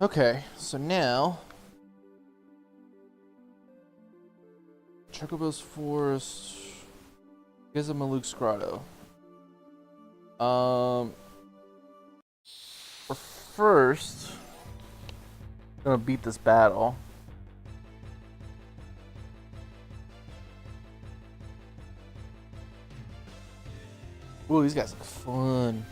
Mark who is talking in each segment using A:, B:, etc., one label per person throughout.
A: Okay, so now Chocobo's Forest gives him a Luke's Grotto. We're first gonna beat this battle. Ooh, these guys look fun.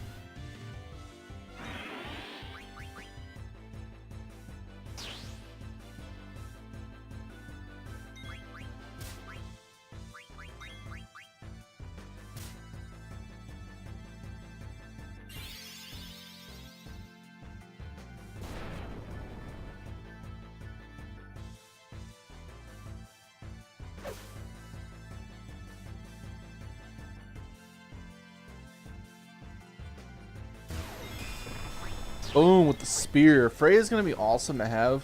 A: Boom with the spear. Freya's gonna be awesome to have.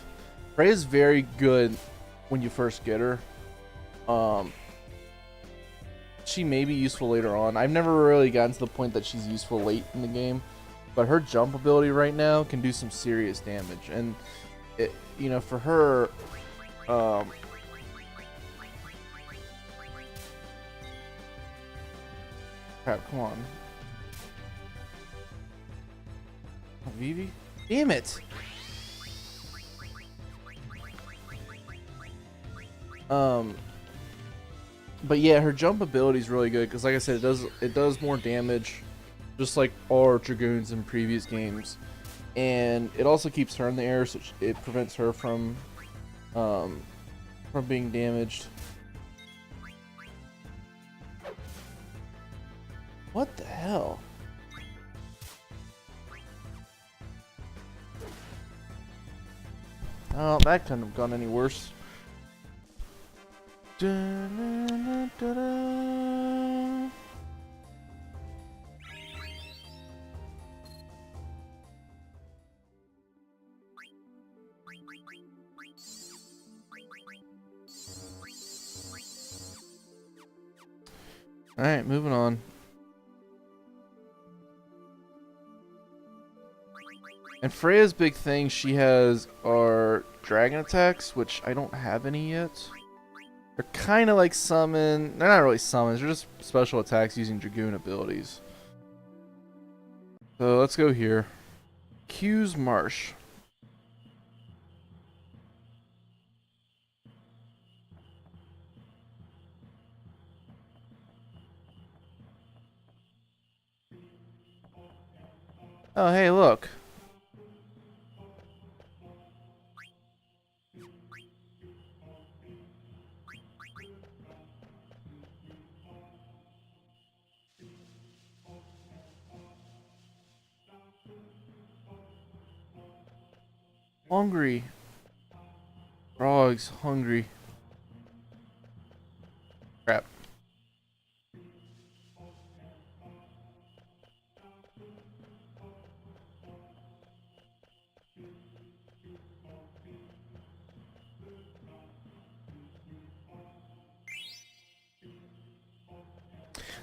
A: Freya's very good when you first get her. Um, she may be useful later on. I've never really gotten to the point that she's useful late in the game, but her jump ability right now can do some serious damage. And it, you know, for her, crap, come on, Vivi, damn it. But yeah, her jump ability is really good because, like I said, it does more damage, just like all dragoons in previous games, and it also keeps her in the air, so it prevents her um, from being damaged. What the hell? Oh, that couldn't have gone any worse. Da-da-da-da-da. Alright, moving on. And Freya's big thing she has are dragon attacks, which I don't have any yet. They're kind of like summon. They're not really summons. They're just special attacks using dragoon abilities. So let's go here. Q's Marsh. Oh, hey, look. Hungry. Frogs, hungry. Crap.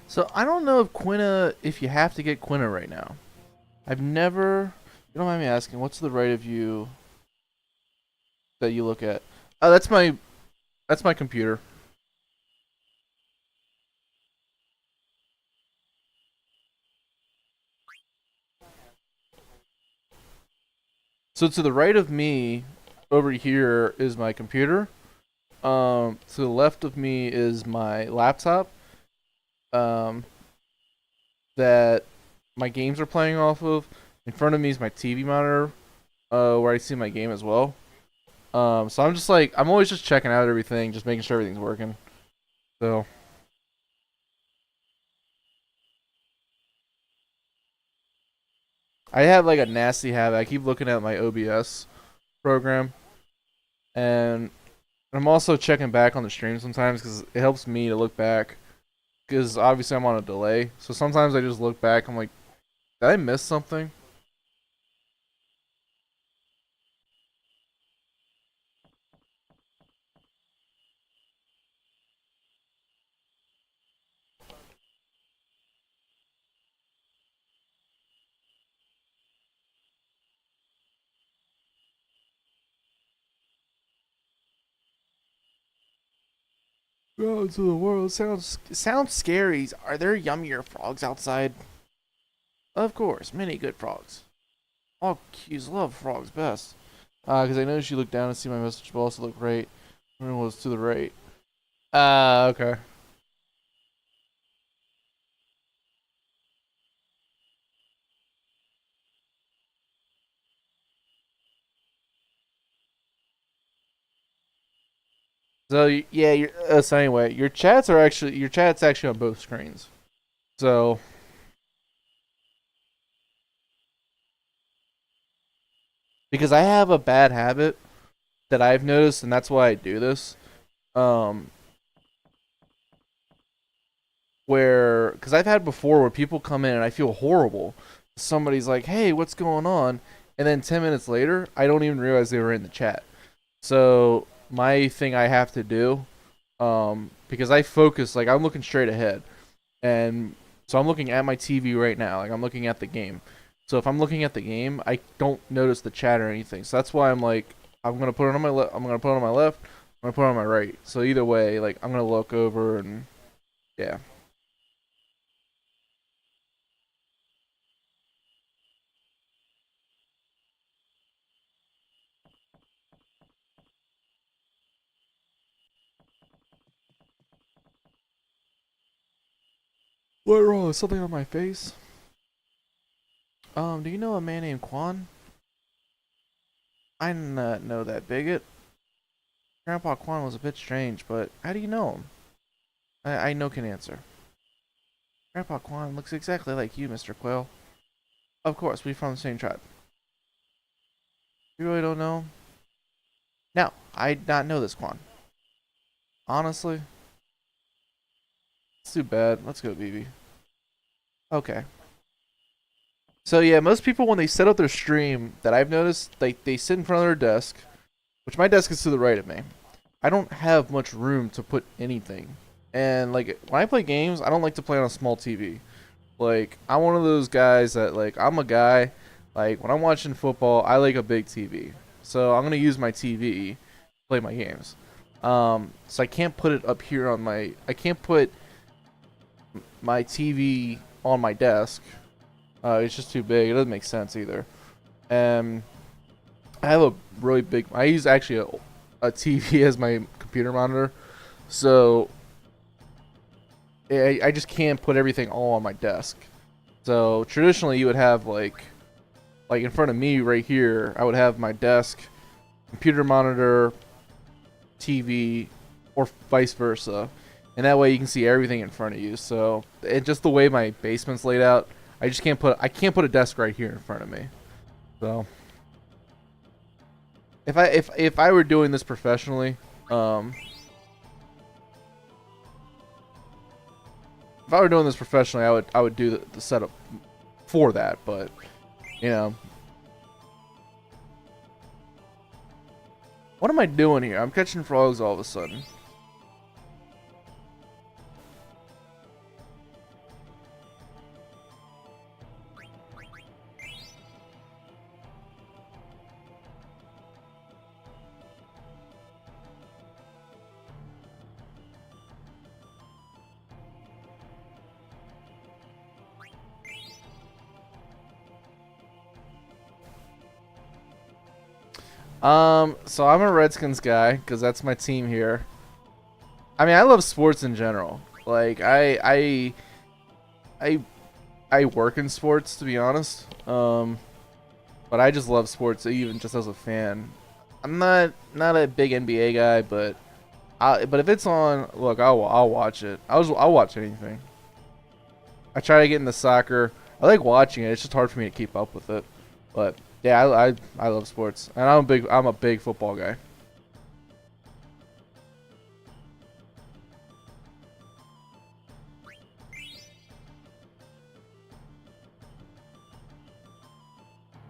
A: So I don't know if Quina, if you have to get Quina right now. I've never. You don't mind me asking, what's to the right of you that you look at? Oh, that's my computer. So to the right of me, over here is my computer. To the left of me is my laptop. Um, that my games are playing off of. In front of me is my TV monitor, where I see my game as well. So I'm just like I'm always just checking out everything, just making sure everything's working. So I have like a nasty habit. I keep looking at my OBS program, and I'm also checking back on the stream sometimes because it helps me to look back. Because obviously I'm on a delay, so sometimes I just look back. I'm like, did I miss something? Out to the world sounds scary. Are there yummier frogs outside? Of course, many good frogs. All cues love frogs best. Because I noticed you looked down and see my message, but also look right. When it was to the right. Okay. So yeah, so anyway, your chat's actually on both screens. So because I have a bad habit that I've noticed, and that's why I do this. Um, where because I've had before where people come in and I feel horrible. Somebody's like, "Hey, what's going on?" And then 10 minutes later, I don't even realize they were in the chat. So my thing I have to do, because I focus, like I'm looking straight ahead, and so I'm looking at my TV right now, like I'm looking at the game. So if I'm looking at the game, I don't notice the chat or anything. So that's why I'm like, I'm gonna put it on my left. I'm gonna put it on my left. I'm gonna put it on my right. So either way, like I'm gonna look over and yeah. What wrong? Is something on my face? Do you know a man named Quan? I didn't know that bigot. Grandpa Quan was a bit strange, but how do you know him? I no can answer. Grandpa Quan looks exactly like you, Mr. Quail. Of course, we from the same tribe. You really don't know him? No, I not know this Quan. Honestly, it's too bad. Let's go, BB. Okay. So yeah, most people when they set up their stream that I've noticed, they sit in front of their desk, which my desk is to the right of me. I don't have much room to put anything. And like when I play games, I don't like to play on a small TV. Like I'm one of those guys that like I'm a guy like when I'm watching football, I like a big TV. So I'm going to use my TV to play my games. So I can't put it up here on my I can't put my TV on my desk. It's just too big. It doesn't make sense either. And I have a really big I use actually a TV as my computer monitor. So I just can't put everything all on my desk. So traditionally, you would have like in front of me right here, I would have my desk, computer monitor, TV, or vice versa, and that way you can see everything in front of you. So it just the way my basement's laid out, I can't put a desk right here in front of me. So if I were doing this professionally, if I were doing this professionally, I would do the setup for that. But you know, what am I doing here? I'm catching frogs all of a sudden. So I'm a Redskins guy because that's my team here. I mean, I love sports in general. Like I I work in sports to be honest. But I just love sports even just as a fan. I'm not a big NBA guy, but if it's on, look, I'll watch it. I'll watch anything. I try to get into soccer. I like watching it. It's just hard for me to keep up with it. But yeah, I love sports, and I'm a big football guy.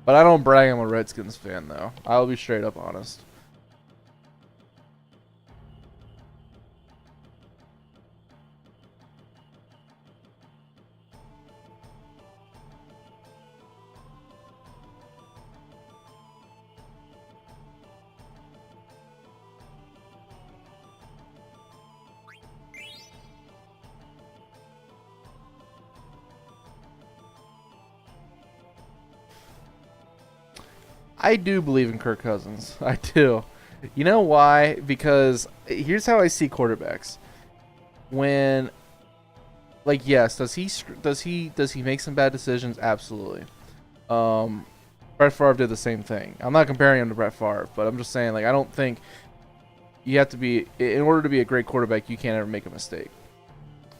A: But I don't brag I'm a Redskins fan though. I'll be straight up honest. I do believe in Kirk Cousins. I do. You know why? Because here's how I see quarterbacks. When, like, yes, does he make some bad decisions? Absolutely. Um, Brett Favre did the same thing. I'm not comparing him to Brett Favre, but I'm just saying, like, I don't think you have to be, in order to be a great quarterback, you can't ever make a mistake.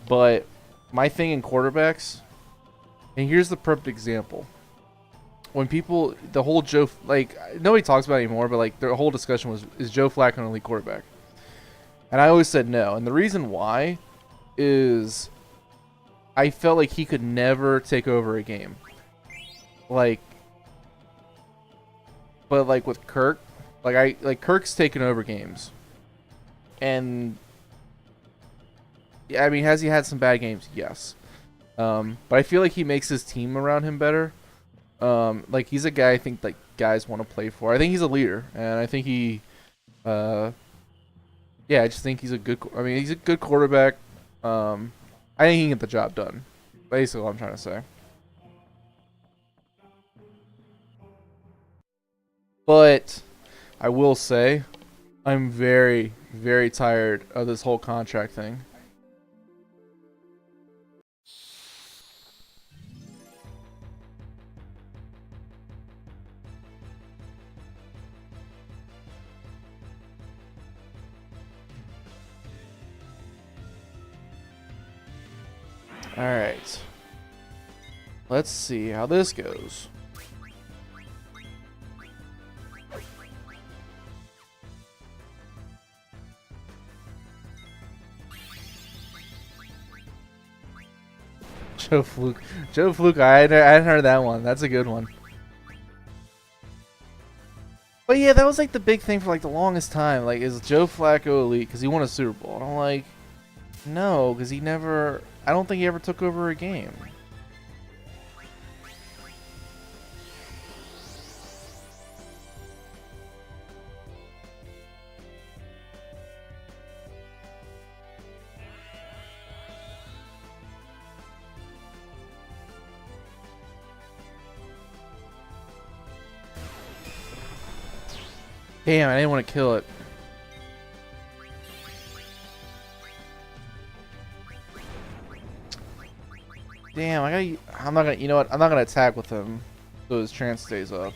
A: But my thing in quarterbacks, and here's the perfect example. When people, the whole like, nobody talks about it anymore, but like, the whole discussion was, is Joe Flacco an elite quarterback? And I always said no. And the reason why is I felt like he could never take over a game. Like, but like with Kirk, like Kirk's taken over games. And yeah, I mean, has he had some bad games? Yes. But I feel like he makes his team around him better. Like he's a guy I think like guys want to play for. I think he's a leader, and I think he, yeah, I just think he's a good. I mean, he's a good quarterback. I think he can get the job done. Basically, what I'm trying to say. But I will say, I'm very, very tired of this whole contract thing. All right. Let's see how this goes. Joe Fluke. Joe Fluke, I hadn't heard that one. That's a good one. But yeah, that was like the big thing for like the longest time. Like, is Joe Flacco elite? Because he won a Super Bowl. And I'm like, no, because he never. I don't think he ever took over a game. Damn, I didn't want to kill it. Damn, I'm not gonna. You know what? I'm not gonna attack with him, so his chance stays up.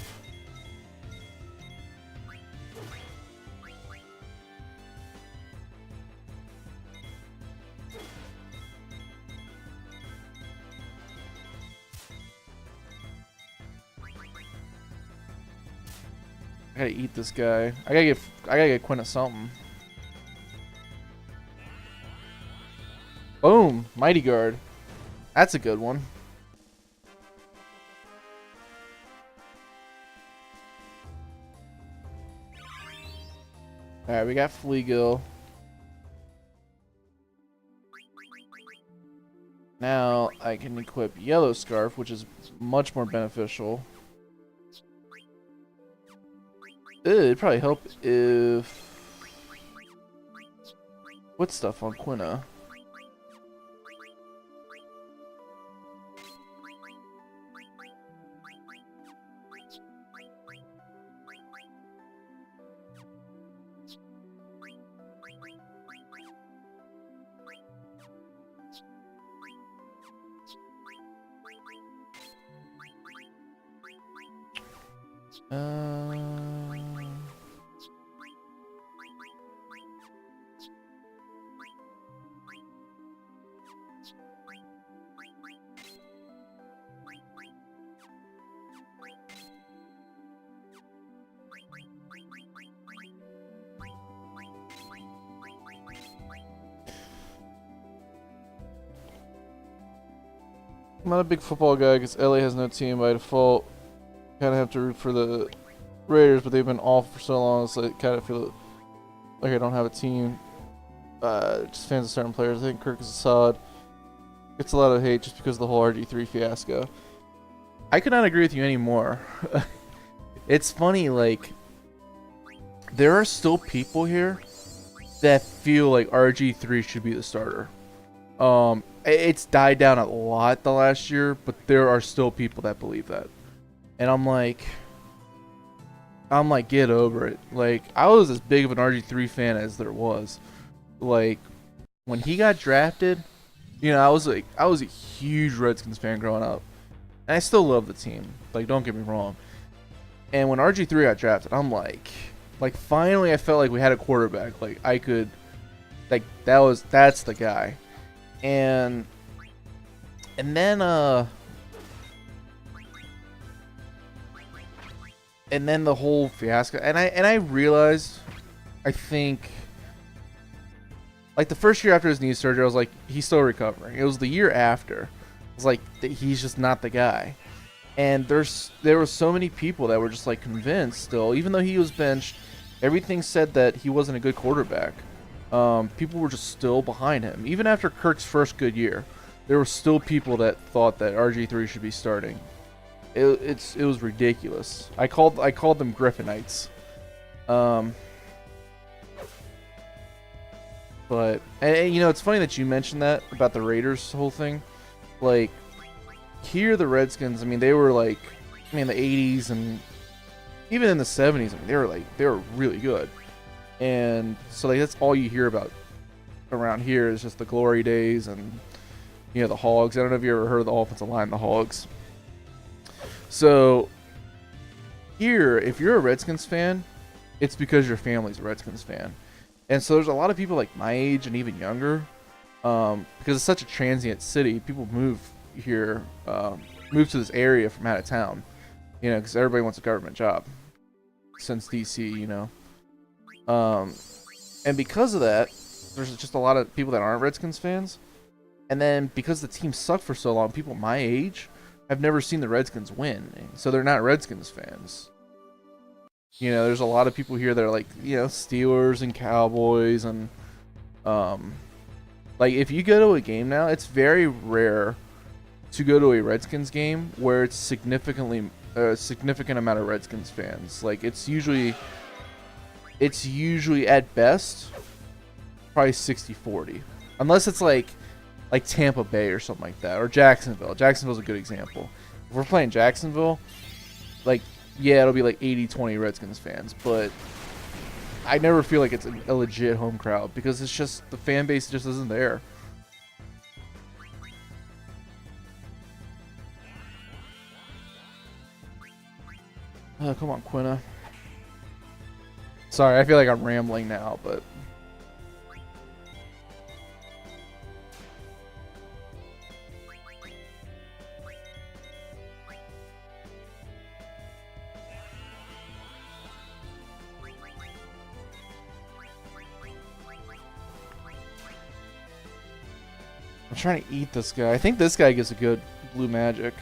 A: I gotta eat this guy. I gotta get Quinn at something. Boom, Mighty Guard. That's a good one. Alright, we got Fleagill. Now I can equip Yellow Scarf, which is much more beneficial. It'd probably help if... What stuff on Quina? I'm not a big football guy because LA has no team by default. Kind of have to root for the Raiders, but they've been off for so long, so I kind of feel like I don't have a team. Just fans of certain players. I think Kirk is a solid. Gets a lot of hate just because of the whole RG3 fiasco. I could not agree with you anymore. It's funny, like, there are still people here that feel like RG3 should be the starter. It's died down a lot the last year, but there are still people that believe that. And I'm like, I'm like, get over it. Like, I was as big of an RG3 fan as there was. Like, when he got drafted, I was a huge Redskins fan growing up. And I still love the team. Like, don't get me wrong. And when RG3 got drafted, I'm like finally I felt like we had a quarterback. Like I could, like that's the guy. And and then and then the whole fiasco. And I realized, I think, like the first year after his knee surgery, I was like, he's still recovering. It was the year after. I was like, he's just not the guy. And there were so many people that were just like convinced still, even though he was benched, everything said that he wasn't a good quarterback. People were just still behind him. Even after Kirk's first good year, there were still people that thought that RG3 should be starting. It was ridiculous. I called them Griffinites. Um, but you know, it's funny that you mentioned that about the Raiders whole thing. Like, here the Redskins, I mean, they were like, I mean, the 80s and even in the 70s, I mean, they were really good. And so like that's all you hear about around here is just the glory days and the Hogs. I don't know if you ever heard of the offensive line, the Hogs. So here, if you're a Redskins fan, it's because your family's a Redskins fan. And so there's a lot of people like my age and even younger, because it's such a transient city. People move here, move to this area from out of town, because everybody wants a government job since DC, and because of that, there's just a lot of people that aren't Redskins fans. And then because the team sucked for so long, people my age have never seen the Redskins win, so they're not Redskins fans. There's a lot of people here that are like, Steelers and Cowboys, and like if you go to a game now, it's very rare to go to a Redskins game where it's significant amount of Redskins fans. Like it's usually at best probably 60-40, unless it's like Tampa Bay or something like that, or Jacksonville. Jacksonville's a good example. If we're playing Jacksonville, like, yeah, it'll be like 80-20 Redskins fans, but I never feel like it's a legit home crowd because it's just the fan base just isn't there. Oh, come on, Quinna. Sorry, I feel like I'm rambling now, but I'm trying to eat this guy. I think this guy gets a good blue magic.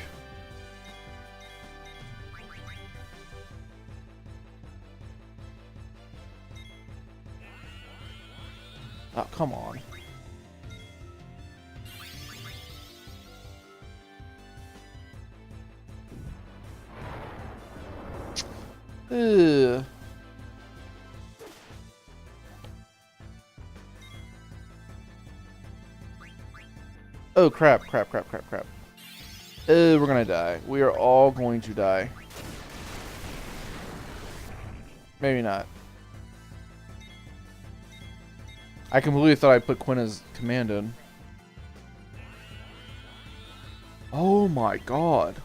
A: Oh, come on. Ugh. Oh, crap. We're gonna die. We are all going to die. Maybe not. I completely thought I put Quinn as command in. Oh my god.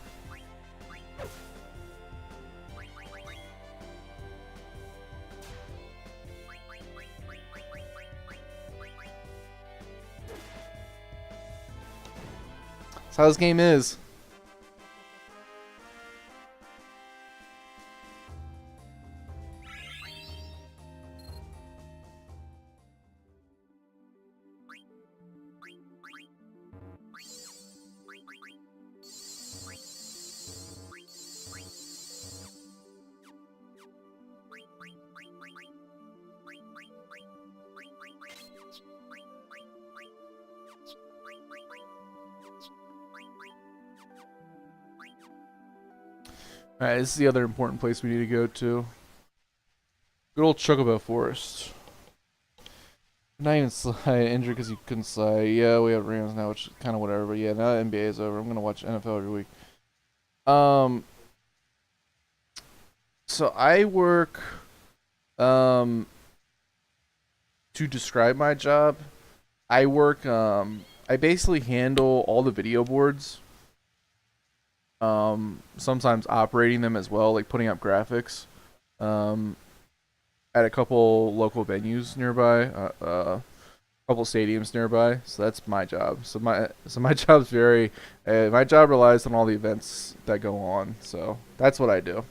A: That's how this game is. Alright, this is the other important place we need to go to. Good old Chocobo Forest. Not even slide injured because you couldn't slide. Yeah, we have Rams now, which is kind of whatever. But yeah, now the NBA is over. I'm gonna watch NFL every week. So So I work um to describe my job. I work I basically handle all the video boards. Sometimes operating them as well, like putting up graphics. Um at a couple local venues nearby, couple stadiums nearby. So that's my job. So my job's very my job relies on all the events that go on. So that's what I do.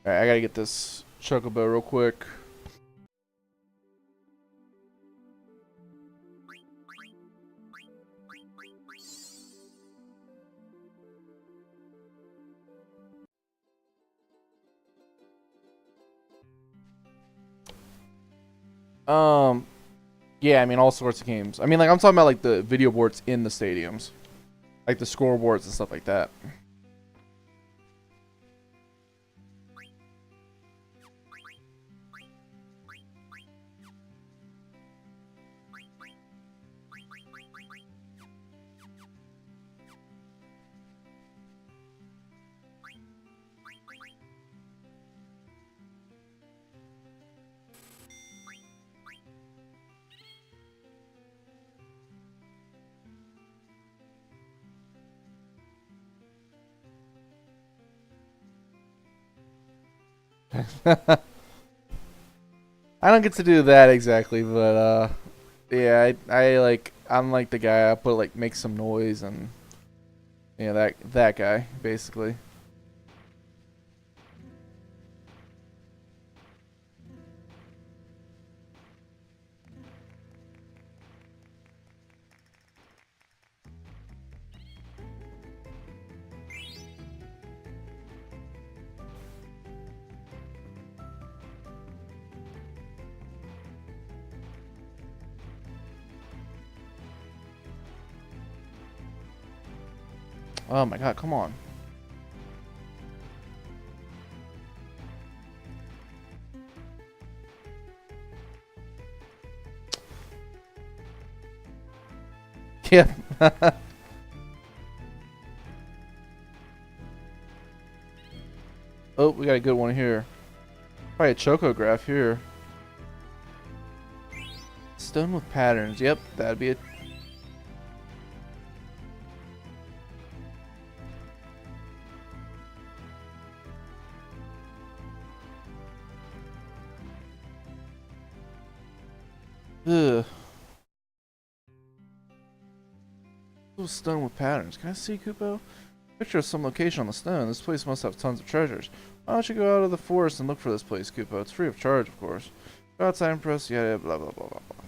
A: Alright, I gotta get this Chocobo real quick. Um, yeah, I mean all sorts of games. I mean, like I'm talking about like the video boards in the stadiums, like the scoreboards and stuff like that. I don't get to do that exactly, but yeah, I'm like the guy I put like make some noise and yeah, that guy basically. Oh my god, come on. Yeah. Oh, we got a good one here. Probably a chocograph here. Stone with patterns. Yep, that'd be it. Ugh. Stone with patterns. Can I see Kupo? Picture of some location on the stone. This place must have tons of treasures. Why don't you go out of the forest and look for this place, Kupo? It's free of charge, of course. Go outside and press yeah, blah blah blah blah blah.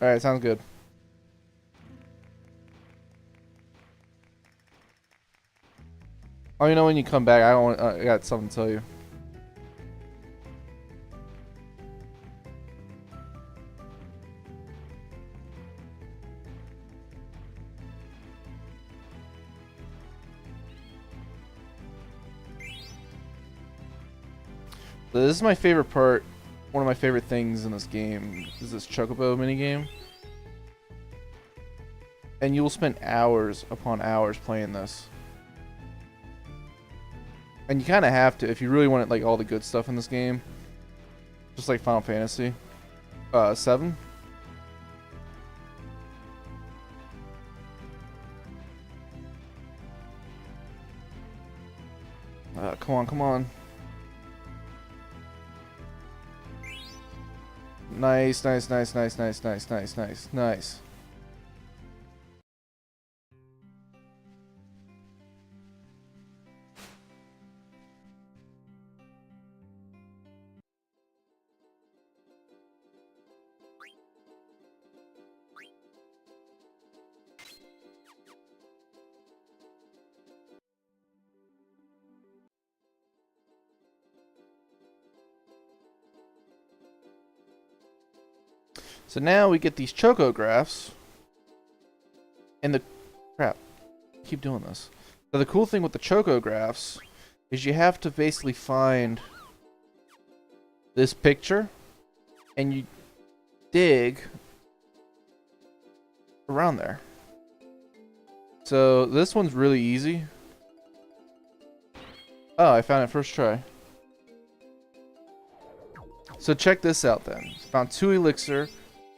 A: Alright, sounds good. Oh, you know when you come back, I don't want. I got something to tell you. This is my favorite part. One of my favorite things in this game is this Chocobo minigame. And you will spend hours upon hours playing this. And you kind of have to if you really want like all the good stuff in this game. Just like Final Fantasy 7. Come on, come on. Nice, nice, nice, nice, nice, nice, nice, nice, nice. So now we get these chocographs. And the crap, I keep doing this. So the cool thing with the chocographs is you have to basically find this picture and you dig around there. So this one's really easy. Oh, I found it first try. So check this out then. Found 2 elixir,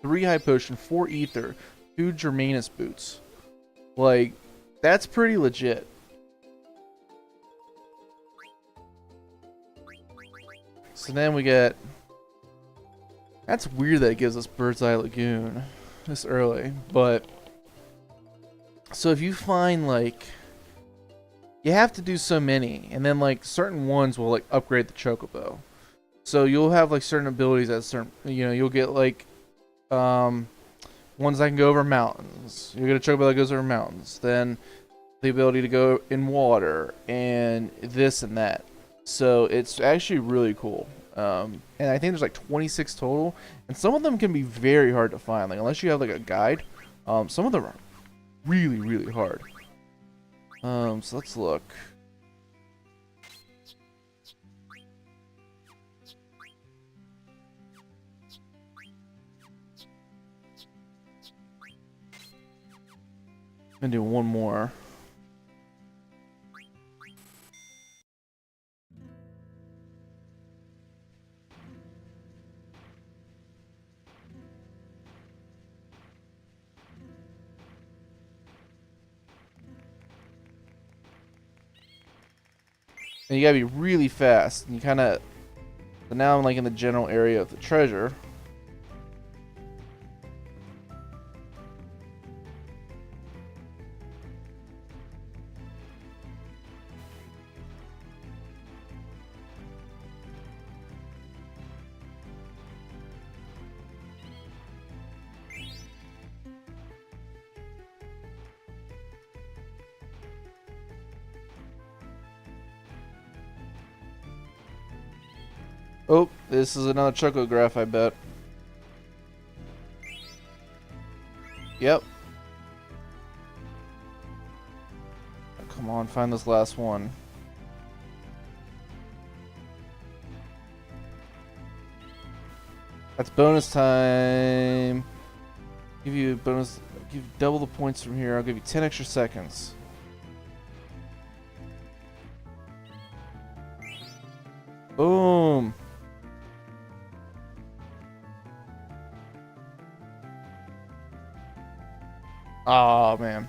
A: 3 high potion, 4 ether, 2 germanus boots. Like, that's pretty legit. So then we get... That's weird that it gives us Bird's Eye Lagoon this early, but... So if you find, like... You have to do so many, and then, like, certain ones will, like, upgrade the Chocobo. So you'll have, like, certain abilities that certain... You know, you'll get, like... Ones that can go over mountains. You get a Chocobo that goes over mountains. Then the ability to go in water, and this and that. So it's actually really cool. And I think there's like 26 total, and some of them can be very hard to find. Like unless you have like a guide, some of them are really, really hard. So let's look. I'm gonna do one more. And you gotta be really fast. And you kind of. So now I'm like in the general area of the treasure. Oh, this is another chocograph, I bet. Yep. Come on, find this last one. That's bonus time. Give you a bonus. Give you double the points from here. I'll give you 10 extra seconds. Boom. Oh man.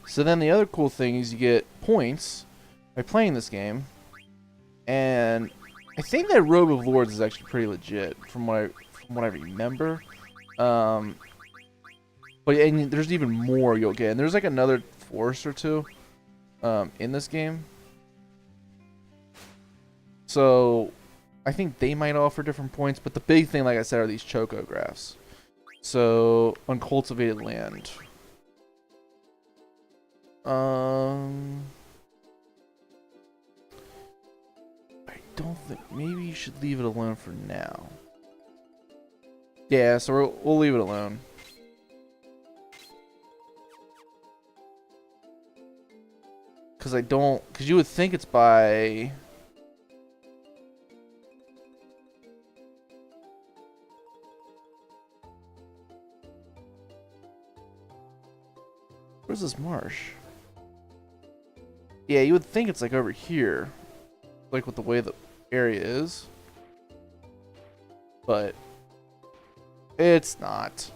A: So then the other cool thing is you get points by playing this game, and I think that Robe of Lords is actually pretty legit from what I remember. But and there's even more you'll get, and there's like another forest or two in this game. So I think they might offer different points, but the big thing, like I said, are these chocographs. So uncultivated land. I don't think. Maybe you should leave it alone for now. Yeah, so we'll leave it alone. Because you would think it's by. Where's this marsh? Yeah, you would think it's like over here. Like with the way the area is. But it's not.